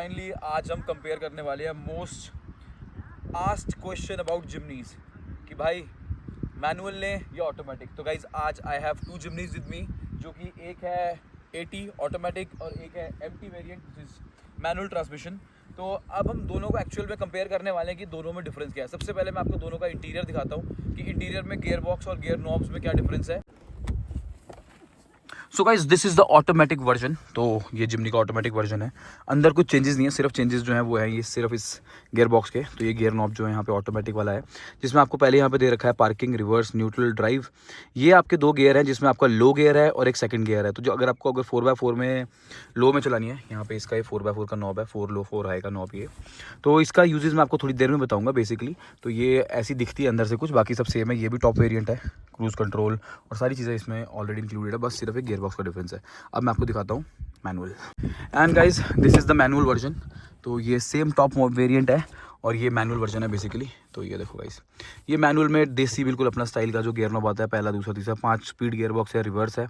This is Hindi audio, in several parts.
फाइनली आज हम कंपेयर करने वाले हैं most asked question about Jimnys कि भाई मैनुअल लें या ऑटोमेटिक। तो गाइज आज I have two Jimnys with me, जो कि एक है 80 ऑटोमेटिक और एक है एमटी वेरिएंट जिस मैनुअल ट्रांसमिशन। तो अब हम दोनों को एक्चुअल में कंपेयर करने वाले हैं कि दोनों में डिफरेंस क्या है। सबसे पहले मैं आपको दोनों का इंटीरियर दिखाता हूँ कि इंटीरियर में गियर बॉक्स और गियर नॉब्स में क्या डिफरेंस है। So guys this is the automatic version. तो ये जिमनी का ऑटोमेटिक वर्जन है। अंदर कुछ चेंजेस नहीं है, सिर्फ चेंजेस जो है वो है ये सिर्फ इस गियर बॉक्स के। तो ये गियर नॉब जो है यहाँ पे ऑटोमेटिक वाला है, जिसमें आपको पहले यहाँ पे दे रखा है पार्किंग, रिवर्स, न्यूट्रल, ड्राइव। ये आपके दो गियर हैं, जिसमें आपका लो गियर है और एक सेकंड गियर है। तो जो अगर 4x4 में लो में चलानी है, यहाँ पे इसका ये 4x4 का नॉब है, 4 लो 4 हाई का नॉब ये। तो इसका यूजेस मैं आपको थोड़ी देर में बताऊँगा। बेसिकली तो ये ऐसी दिखती है अंदर से कुछ, बाकी सब सेम है। ये भी टॉप वेरियंट है, क्रूज़ कंट्रोल और सारी चीज़ें इसमें ऑलरेडी इंक्लूडेड है, बस सिर्फ एक गियर बॉक्स का डिफरेंस है। अब मैं आपको दिखाता हूँ manual. And guys this is the manual version. तो ये सेम टॉप वेरिएंट है और ये मैनुअल वर्जन है बेसिकली। तो ये देखो गाइज, ये मैनुअल में देसी बिल्कुल अपना स्टाइल का जो गियर नॉब आता है, पहला, दूसरा, तीसरा, 5 स्पीड गियर बॉक्स है, रिवर्स है।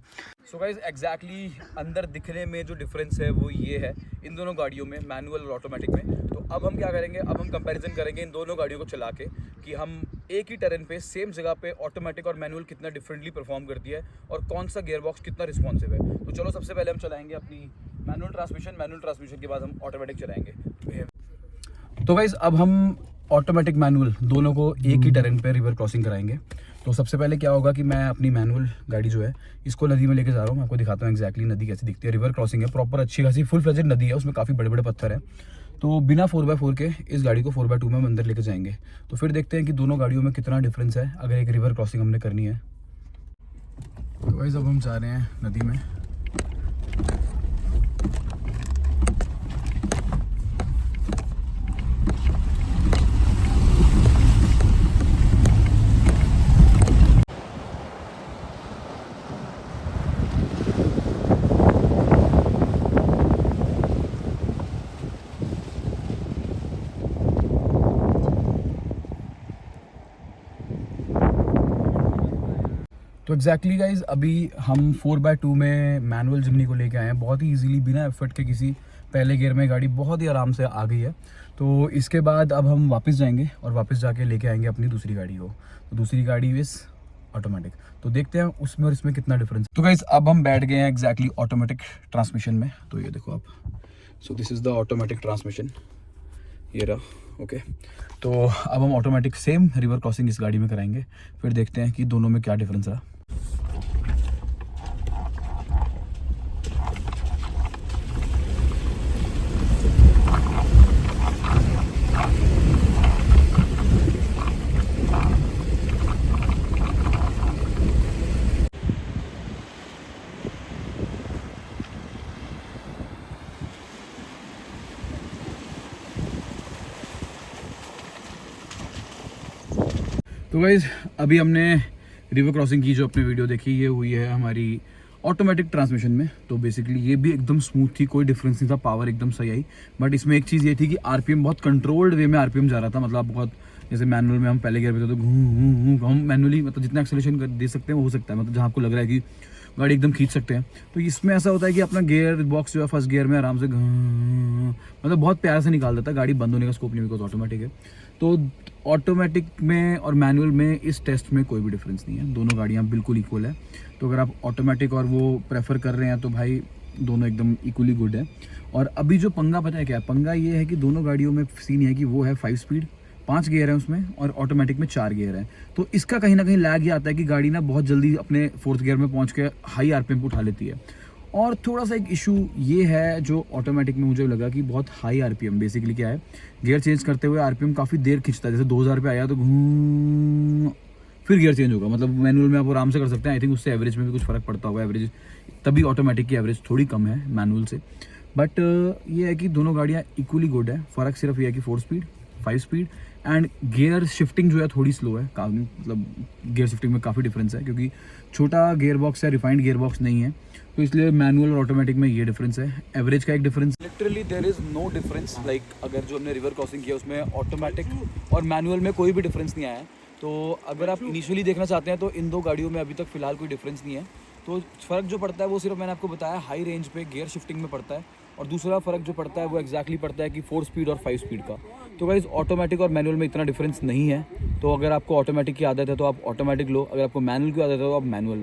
सो गाइज एग्जैक्टली अंदर दिखने में जो डिफरेंस है वो ये है इन दोनों गाड़ियों में, मैनुअल और ऑटोमेटिक में। तो अब हम क्या करेंगे, अब हम कंपैरिजन करेंगे इन दोनों गाड़ियों को चला के कि हम एक ही टेरेन पे सेम जगह पे ऑटोमेटिक और मैनुअल कितना डिफरेंटली परफॉर्म करती है और कौन सा गियर बॉक्स कितना रिस्पॉन्सिव है। तो चलो सबसे पहले हम चलाएंगे अपनी मैनुअल ट्रांसमिशन के बाद हम ऑटोमेटिक चलाएंगे। तो गाइज अब हम ऑटोमेटिक मैनुअल दोनों को एक ही टेरेन पे रिवर क्रॉसिंग कराएंगे। तो सबसे पहले क्या होगा कि मैं अपनी मैनुअल गाड़ी जो है इसको नदी में लेके जा रहा हूँ। मैं आपको दिखाता हूँ एक्जैक्टली नदी कैसी दिखती है। रिवर क्रॉसिंग है, प्रॉपर अच्छी खासी फुल फ्लेजेड नदी है, उसमें काफ़ी बड़े बड़े पत्थर है। तो बिना 4x4 के इस गाड़ी को 4x2 में हम अंदर लेके जाएंगे। तो फिर देखते हैं कि दोनों गाड़ियों में कितना डिफरेंस है अगर एक रिवर क्रॉसिंग हमने करनी है। तो गाइस अब हम जा रहे हैं नदी में। तो एग्जैक्टली गाइज अभी हम 4x2 में मैनुअल जिमनी को लेके आए हैं। बहुत ही इजीली बिना एफर्ट के किसी पहले गियर में गाड़ी बहुत ही आराम से आ गई है। तो इसके बाद अब हम वापस जाएंगे और वापस जाके लेके आएंगे अपनी दूसरी गाड़ी को। तो दूसरी गाड़ी इस ऑटोमेटिक। तो देखते हैं उसमें और इसमें कितना डिफरेंस। तो गाइज अब हम बैठ गए हैं एग्जैक्टली ऑटोमेटिक ट्रांसमिशन में। तो ये देखो आप, so this is the automatic transmission, ये रहा। ओके, तो अब हम ऑटोमेटिक सेम रिवर क्रॉसिंग इस गाड़ी में कराएंगे, फिर देखते हैं कि दोनों में क्या डिफरेंस रहा। तो गाइज़ अभी हमने रिवर क्रॉसिंग की जो अपनी वीडियो देखी, ये हुई है हमारी ऑटोमेटिक ट्रांसमिशन में। तो बेसिकली ये भी एकदम स्मूथ थी, कोई डिफरेंस नहीं था, पावर एकदम सही आई। बट इसमें एक चीज़ ये थी कि आरपीएम बहुत कंट्रोल्ड वे में आरपीएम जा रहा था। मतलब बहुत, जैसे मैनुअल में हम पहले गियर पे थे तो हम मैनुअली मतलब जितना एक्सेलरेशन दे सकते हैं वो हो सकता है, मतलब जहाँ आपको लग रहा है कि गाड़ी एकदम खींच सकते हैं। तो इसमें ऐसा होता है कि अपना गियर बॉक्स जो है फर्स्ट गियर में आराम से मतलब बहुत प्यार से निकाल देता है, गाड़ी बंद होने का स्कोप नहीं, बिकॉज ऑटोमेटिक है। तो ऑटोमेटिक में और मैनुअल में इस टेस्ट में कोई भी डिफरेंस नहीं है, दोनों गाड़ियाँ बिल्कुल इक्वल है। तो अगर आप ऑटोमेटिक और वो प्रेफर कर रहे हैं तो भाई दोनों एकदम इक्वली गुड है। और अभी जो पंगा पता है क्या है, पंगा ये है कि दोनों गाड़ियों में सीन है कि वो है 5 स्पीड, 5 गियर है उसमें, और ऑटोमेटिक में 4 गियर है। तो इसका कहीं ना कहीं लैग ये आता है कि गाड़ी ना बहुत जल्दी अपने 4th गियर में पहुँच के हाई आरपीएम पे उठा लेती है। और थोड़ा सा एक इशू ये है जो ऑटोमेटिक में मुझे लगा कि बहुत हाई आरपीएम, बेसिकली क्या है, गियर चेंज करते हुए आरपीएम काफ़ी देर खींचता है। जैसे 2000 पे आया तो फिर गियर चेंज होगा। मतलब मैनुअल में आप आराम से कर सकते हैं। आई थिंक उससे एवरेज में भी कुछ फ़र्क पड़ता होगा, एवरेज तभी ऑटोमेटिक की एवरेज थोड़ी कम है मैनुअल से। बट ये है कि दोनों गाड़ियाँ इक्वली गुड है। फ़र्क सिर्फ ये है कि 4 speed 5 speed and gear shifting जो है थोड़ी स्लो है। मतलब गियर शिफ्टिंग में काफ़ी डिफरेंस है, क्योंकि छोटा गियर बॉक्स है, रिफाइंड गियर बॉक्स नहीं है। तो इसलिए मैनुअल और ऑटोमेटिक में ये डिफरेंस है। एवरेज का एक difference, literally there is no difference. Like अगर जो हमने रिवर क्रॉसिंग किया उसमें ऑटोमेटिक और मैनुअल में कोई भी डिफरेंस नहीं आया है। तो अगर आप इनिशियली देखना चाहते हैं तो इन दो गाड़ियों में अभी तक फ़िलहाल कोई डिफरेंस नहीं है। तो फ़र्क जो पड़ता है वो सिर्फ मैंने आपको बताया हाई रेंज पे गियर शिफ्टिंग में पड़ता है। और दूसरा फ़र्क जो पड़ता है वो एग्जैक्टली पड़ता है कि 4 स्पीड और 5 स्पीड का। तो गाइज़ ऑटोमेटिक और मैनुअल में इतना डिफरेंस नहीं है, तो अगर आपको ऑटोमेटिक की आदत है तो आप ऑटोमेटिक लो, अगर आपको मैनुअल की आदत है तो आप मैनुअल लो।